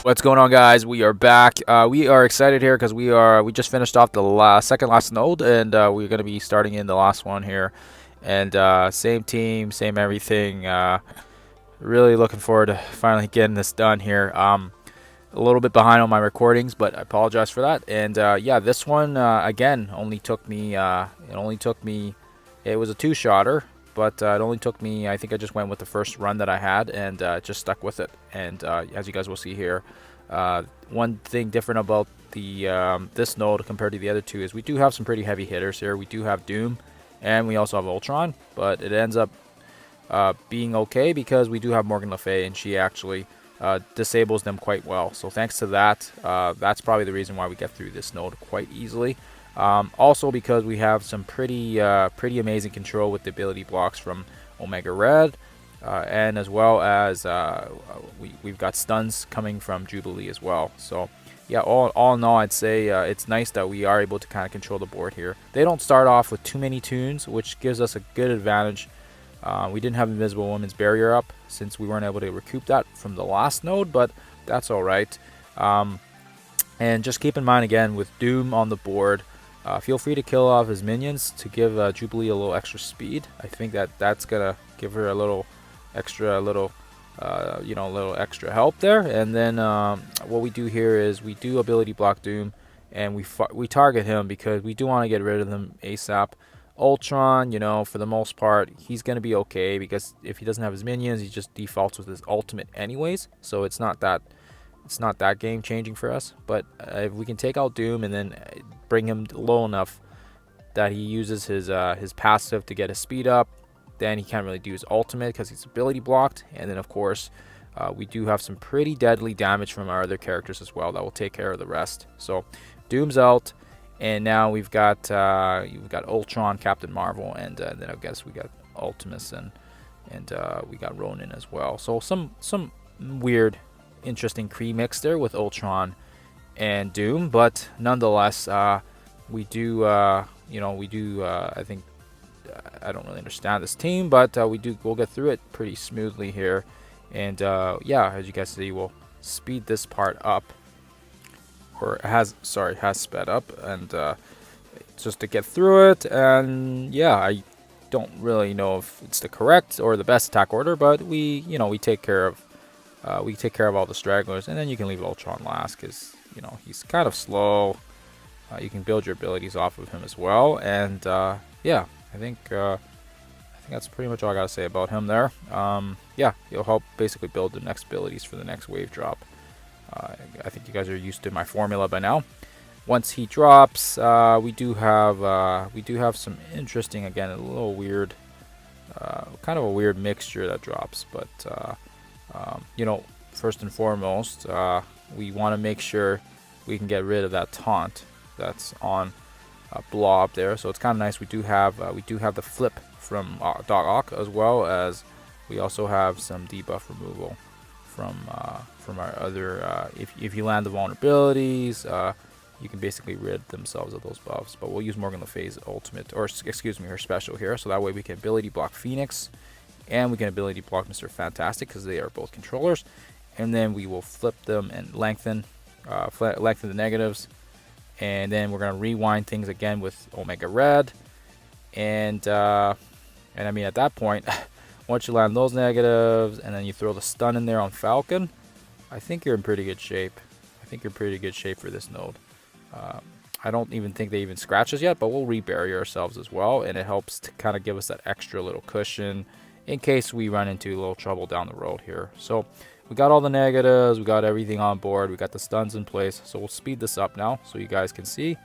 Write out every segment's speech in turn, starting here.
What's going on, guys? We are back. We are excited here because we just finished off the second last node, and we're going to be starting in the last one here. And same team, same everything. Really looking forward to finally getting this done here. A little bit behind on my recordings, but I apologize for that. And yeah, this one again only took me. It only took me. It was a two-shotter, but it only took me. I think I just went with the first run that I had and just stuck with it. And as you guys will see here, one thing different about the this node compared to the other two is we do have some pretty heavy hitters here. We do have Doom, and we also have Ultron, but it ends up being okay because we do have Morgan Le Fay, and she actually disables them quite well. So thanks to that, that's probably the reason why we get through this node quite easily. Also because we have some pretty amazing control with the ability blocks from Omega Red, and as well as we've got stuns coming from Jubilee as well. So yeah, all in all, I'd say it's nice that we are able to kind of control the board here. They don't start off with too many tunes, which gives us a good advantage. We didn't have Invisible Woman's Barrier up since we weren't able to recoup that from the last node, but that's alright. And just keep in mind again, with Doom on the board, feel free to kill off his minions to give Jubilee a little extra speed. I think that's going to give her a little extra, little extra help there. And then what we do here is we do ability block Doom, and we target him because we do want to get rid of him ASAP. Ultron, for the most part, he's going to be okay because if he doesn't have his minions, he just defaults with his ultimate anyways. So it's not that game changing for us. But if we can take out Doom and then bring him low enough that he uses his passive to get his speed up, then he can't really do his ultimate because he's ability blocked. And then of course, we do have some pretty deadly damage from our other characters as well that will take care of the rest. So Doom's out. And now we've got Ultron, Captain Marvel, and then I guess we got Ultimus and we got Ronin as well. So some weird, interesting mix there with Ultron and Doom, but nonetheless, we do I think I don't really understand this team, but we'll get through it pretty smoothly here, and yeah, as you guys see, we'll speed this part up. Or has sped up, and just to get through it. And yeah, I don't really know if it's the correct or the best attack order, but we take care of all the stragglers, and then you can leave Ultron last because he's kind of slow. You can build your abilities off of him as well, and yeah, I think that's pretty much all I gotta say about him there. Yeah, he'll help basically build the next abilities for the next wave drop. I think you guys are used to my formula by now. Once he drops, we do have some interesting, again, a little weird, kind of a weird mixture that drops. But first and foremost, we want to make sure we can get rid of that taunt that's on Blob there. So it's kind of nice. We do have the flip from Doc Ock, as well as we also have some debuff removal from our other. If you land the vulnerabilities, you can basically rid themselves of those buffs. But we'll use Morgan Le Fay's ultimate, or excuse me, her special here, so that way we can ability block Phoenix, and we can ability block Mr. Fantastic because they are both controllers. And then we will flip them and lengthen the negatives, and then we're gonna rewind things again with Omega Red, and I mean at that point. Once you land those negatives and then you throw the stun in there on Falcon, I think you're in pretty good shape. I think you're pretty good shape for this node. I don't even think they even scratch us yet, but we'll rebury ourselves as well, and it helps to kind of give us that extra little cushion in case we run into a little trouble down the road here. So we got all the negatives, we got everything on board, we got the stuns in place. So we'll speed this up now so you guys can see,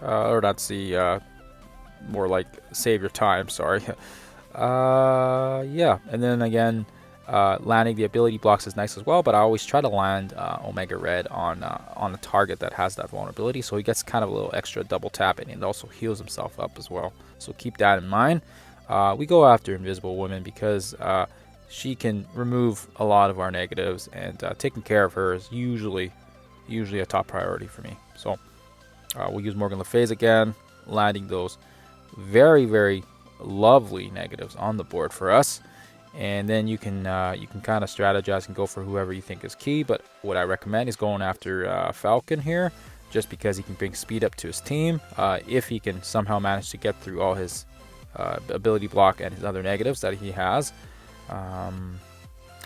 or not see, more like save your time. Sorry. Yeah, and then again, landing the ability blocks is nice as well, but I always try to land Omega Red on a target that has that vulnerability, so he gets kind of a little extra double tap, and it also heals himself up as well. So keep that in mind. We go after Invisible Woman because she can remove a lot of our negatives, and taking care of her is usually a top priority for me. So we'll use Morgan Le Fay's again, landing those very, very lovely negatives on the board for us. and then you can kind of strategize and go for whoever you think is key. But what I recommend is going after Falcon here, just because he can bring speed up to his team if he can somehow manage to get through all his ability block and his other negatives that he has.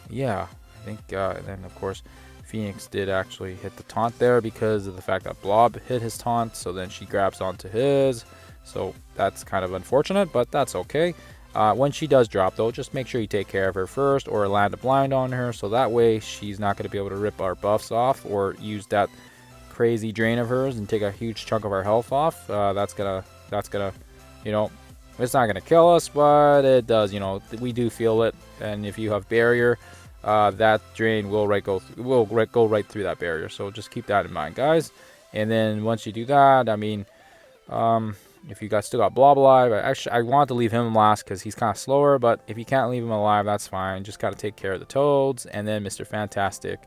Yeah, I think, and then of course Phoenix did actually hit the taunt there because of the fact that Blob hit his taunt, so then she grabs onto his, so that's kind of unfortunate, but that's okay. When she does drop though, just make sure you take care of her first, or land a blind on her, so that way she's not going to be able to rip our buffs off or use that crazy drain of hers and take a huge chunk of our health off. That's gonna, you know, it's not gonna kill us, but it does, you know, we do feel it. And if you have barrier, that drain will go right through that barrier. So just keep that in mind, guys. And then once you do that, I mean, if you guys still got Blob alive, I want to leave him last because he's kind of slower. But if you can't leave him alive, that's fine. Just gotta take care of the Toads, and then Mr. Fantastic,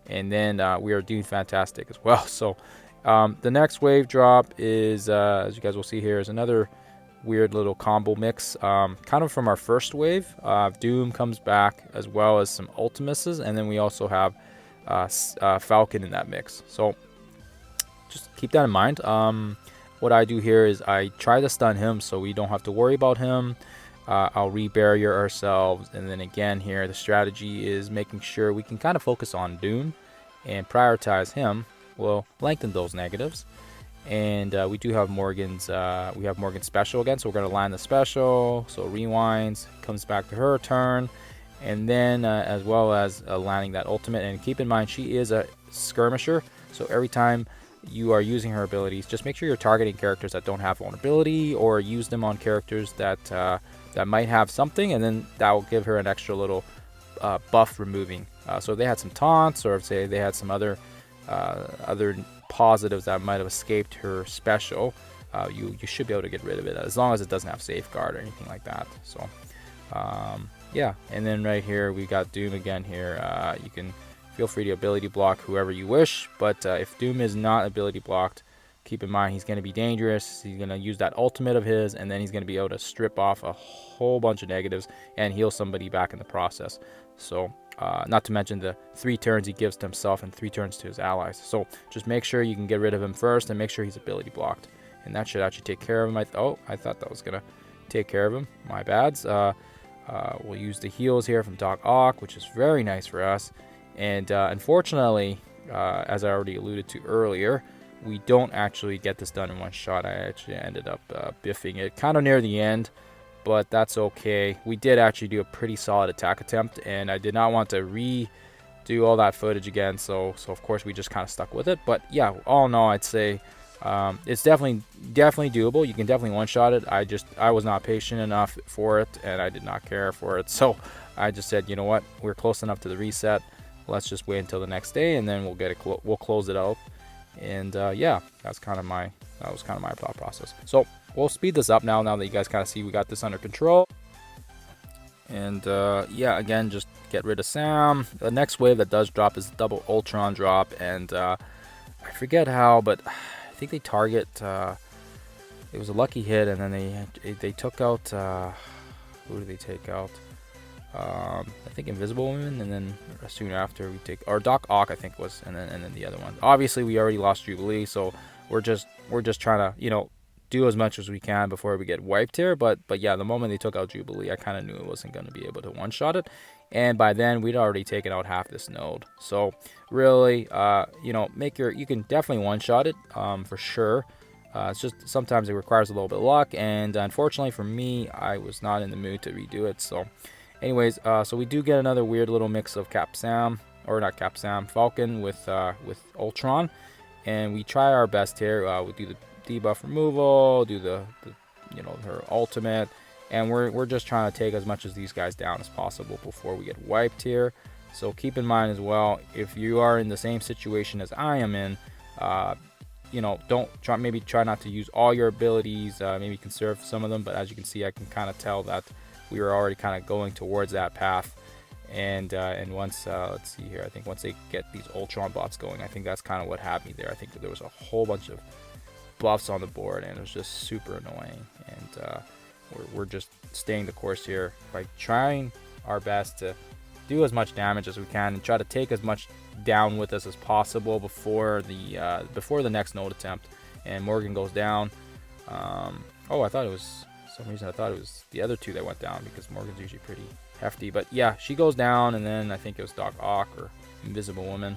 and then we are doing fantastic as well. So the next wave drop is, as you guys will see here, is another weird little combo mix, kind of from our first wave. Doom comes back, as well as some Ultimuses, and then we also have Falcon in that mix. So just keep that in mind. What I do here is I try to stun him so we don't have to worry about him. I'll re-barrier ourselves, and then again here the strategy is making sure we can kind of focus on Doom and prioritize him. We'll lengthen those negatives. And we do have Morgan's, we have Morgan's special again, so we're going to land the special. So rewinds, comes back to her turn, and then as well as landing that ultimate. And keep in mind, she is a skirmisher, so every time you are using her abilities, just make sure you're targeting characters that don't have vulnerability, or use them on characters that that might have something, and then that will give her an extra little buff removing. So if they had some taunts, or if say they had some other positives that might have escaped her special, you should be able to get rid of it, as long as it doesn't have safeguard or anything like that. So yeah, and then right here we got Doom again here. You can feel free to ability block whoever you wish, but if Doom is not ability blocked, keep in mind he's going to be dangerous. He's going to use that ultimate of his, and then he's going to be able to strip off a whole bunch of negatives and heal somebody back in the process. So not to mention the 3 turns he gives to himself and 3 turns to his allies. So just make sure you can get rid of him first, and make sure he's ability blocked, and that should actually take care of him. I thought that was gonna take care of him. My bads. We'll use the heals here from Doc Ock, which is very nice for us. And unfortunately, as I already alluded to earlier, we don't actually get this done in one shot. I actually ended up biffing it kind of near the end, but that's okay. We did actually do a pretty solid attack attempt, and I did not want to redo all that footage again, so of course we just kind of stuck with it. But yeah, all in all, I'd say it's definitely doable. You can definitely one-shot it. I was not patient enough for it, and I did not care for it, so I just said, you know what, we're close enough to the reset. Let's just wait until the next day, and then we'll get it. We'll close it out. And yeah, that was kind of my thought process. So we'll speed this up now that you guys kind of see we got this under control. And yeah, again, just get rid of Sam. The next wave that does drop is the double Ultron drop, and I forget how, but I think they target. It was a lucky hit, and then they took out. Who did they take out? I think Invisible Woman, and then soon after we take, or Doc Ock, I think was, and then the other one. Obviously, we already lost Jubilee, so we're just trying to, you know, do as much as we can before we get wiped here. But yeah, the moment they took out Jubilee, I kind of knew it wasn't going to be able to one-shot it, and by then we'd already taken out half this node. So really, you know, you can definitely one-shot it for sure. It's just sometimes it requires a little bit of luck, and unfortunately for me, I was not in the mood to redo it. So anyways, so we do get another weird little mix of Falcon with Ultron, and we try our best here. We do the debuff removal, do the you know, her ultimate, and we're just trying to take as much of these guys down as possible before we get wiped here. So keep in mind as well, if you are in the same situation as I am in, you know, maybe try not to use all your abilities, maybe conserve some of them. But as you can see, I can kind of tell that we were already kind of going towards that path, and once let's see here, I think once they get these Ultron bots going, I think that's kind of what had me there. I think that there was a whole bunch of buffs on the board, and it was just super annoying, and we're just staying the course here by trying our best to do as much damage as we can and try to take as much down with us as possible before the next node attempt. And Morgan goes down. Oh, I thought it was, for some reason I thought it was the other two that went down, because Morgan's usually pretty hefty. But yeah, she goes down, and then I think it was Doc Ock or Invisible Woman.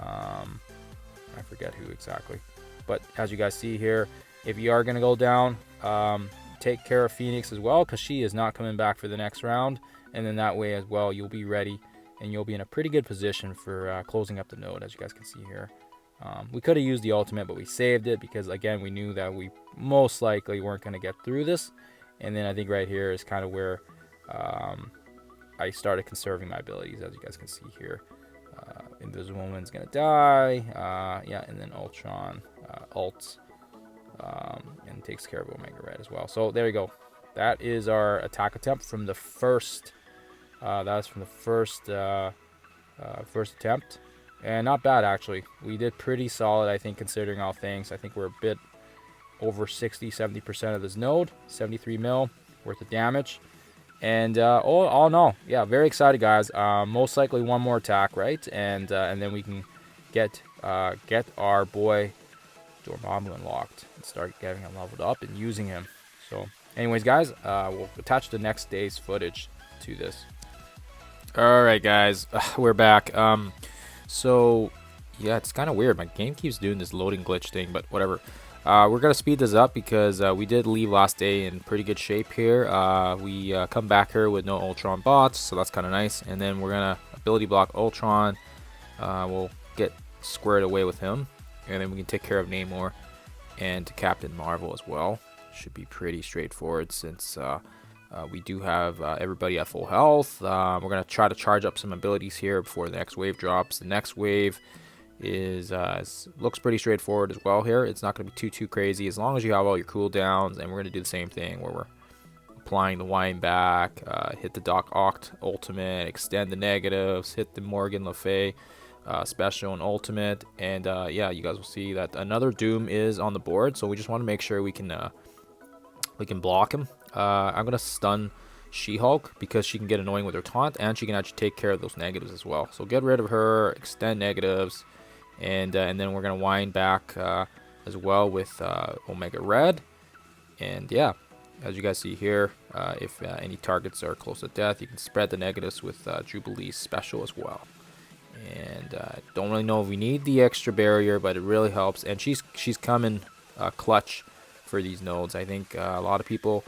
I forget who exactly. But as you guys see here, if you are going to go down, take care of Phoenix as well, because she is not coming back for the next round. And then that way as well, you'll be ready, and you'll be in a pretty good position for closing up the node, as you guys can see here. We could have used the ultimate, but we saved it because, again, we knew that we most likely weren't going to get through this. And then I think right here is kind of where I started conserving my abilities, as you guys can see here. Invisible Woman's going to die. Yeah, and then Ultron ults and takes care of Omega Red as well. So there you go. That is our attack attempt from the first. That's from the first attempt. And not bad, actually. We did pretty solid, I think, considering all things. I think we're a bit over 60-70% of this node. 73 mil worth of damage. And all in all, yeah, very excited, guys. Most likely one more attack, right? And then we can get our boy Dormammu unlocked and start getting him leveled up and using him. So, anyways, guys, we'll attach the next day's footage to this. All right, guys, we're back. So, yeah, it's kind of weird. My game keeps doing this loading glitch thing, but whatever. We're going to speed this up because we did leave last day in pretty good shape here. We come back here with no Ultron bots, so that's kind of nice. And then we're going to ability block Ultron. We'll get squared away with him. And then we can take care of Namor and Captain Marvel as well. Should be pretty straightforward since we do have everybody at full health. We're going to try to charge up some abilities here before the next wave drops. The next wave is looks pretty straightforward as well here. It's not going to be too crazy as long as you have all your cooldowns. And we're going to do the same thing where we're applying the wind back, hit the Doc Ock ultimate, extend the negatives, hit the Morgan Le Fay special and ultimate. And yeah, you guys will see that another Doom is on the board. So we just want to make sure we can block him. I'm going to stun She-Hulk because she can get annoying with her taunt, and she can actually take care of those negatives as well. So get rid of her, extend negatives, and then we're going to wind back as well with Omega Red. And yeah, as you guys see here, if any targets are close to death, you can spread the negatives with Jubilee's special as well. And don't really know if we need the extra barrier, but it really helps. And she's coming clutch for these nodes. I think a lot of people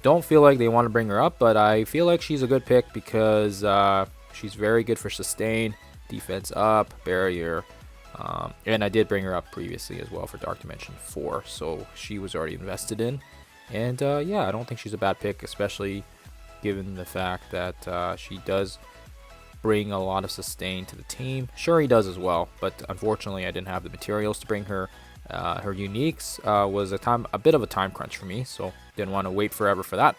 don't feel like they want to bring her up, but I feel like she's a good pick because she's very good for sustain, defense up, barrier, and I did bring her up previously as well for Dark Dimension 4, so she was already invested in. And yeah, I don't think she's a bad pick, especially given the fact that she does bring a lot of sustain to the team. Shuri does as well, but unfortunately I didn't have the materials to bring her. Her uniques was a bit of a time crunch for me, so didn't want to wait forever for that.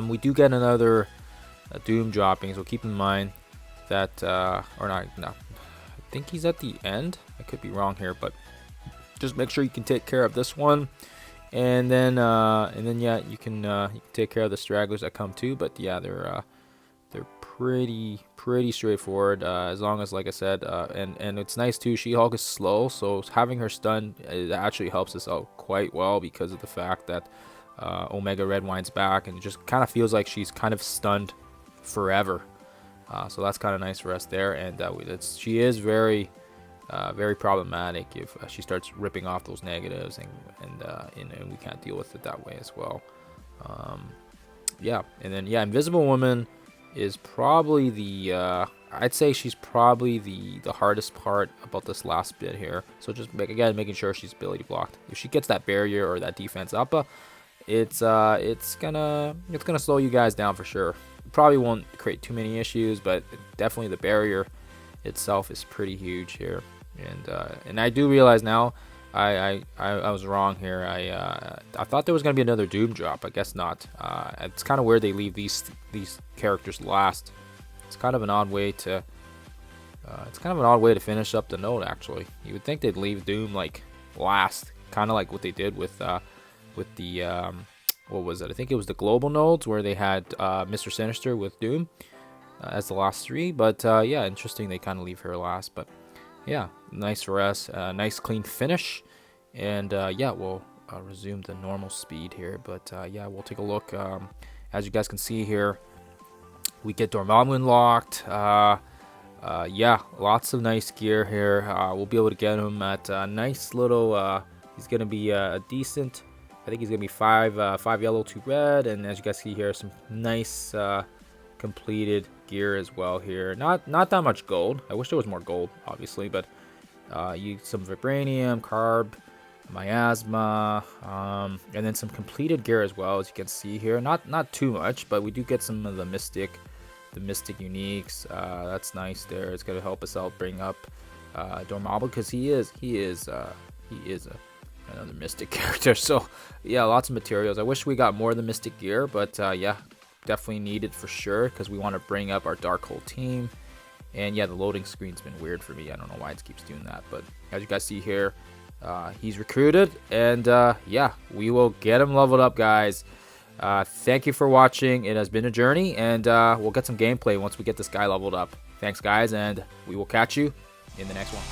We do get another Doom dropping, so keep in mind that, or not, no, I think he's at the end. I could be wrong here, but just make sure you can take care of this one, and then yeah, you can take care of the stragglers that come too. But yeah, they're pretty straightforward, as long as, like I said, and it's nice too, She-Hulk is slow, so having her stun, it actually helps us out quite well because of the fact that Omega Red winds back and it just kind of feels like she's kind of stunned forever. So that's kind of nice for us there. And she is very problematic if she starts ripping off those negatives, and we can't deal with it that way as well. Yeah, and then yeah, Invisible Woman is probably the I'd say she's probably the hardest part about this last bit here. So just making sure she's ability blocked. If she gets that barrier or that defense up, it's gonna slow you guys down for sure. Probably won't create too many issues, but definitely the barrier itself is pretty huge here. And I do realize now I was wrong here. I thought there was gonna be another Doom drop. I guess not. It's kind of weird they leave these characters last. It's kind of an odd way to finish up the node. Actually, you would think they'd leave Doom like last, kind of like what they did with the what was it? I think it was the global nodes where they had Mr. Sinister with Doom as the last 3. But yeah, interesting they kind of leave her last. But yeah, nice for us. Nice clean finish. And yeah, we'll resume the normal speed here. But yeah, we'll take a look. As you guys can see here, we get Dormammu unlocked. Yeah, lots of nice gear here. We'll be able to get him at a nice little. He's gonna be a decent. I think he's gonna be 5 yellow, 2 red, and as you guys see here, some nice completed gear as well here. Not that much gold. I wish there was more gold, obviously, but you some vibranium, carb, miasma, and then some completed gear as well, as you can see here. Not too much, but we do get some of the mystic uniques. That's nice there. It's gonna help us out bring up Dormammu, because he is another mystic character. So yeah, lots of materials. I wish we got more of the mystic gear, but yeah, definitely needed for sure, because we want to bring up our Darkhold team. And yeah, the loading screen's been weird for me. I don't know why it keeps doing that, but as you guys see here, he's recruited, and yeah, we will get him leveled up, guys. Thank you for watching. It has been a journey, and we'll get some gameplay once we get this guy leveled up. Thanks, guys, and we will catch you in the next one.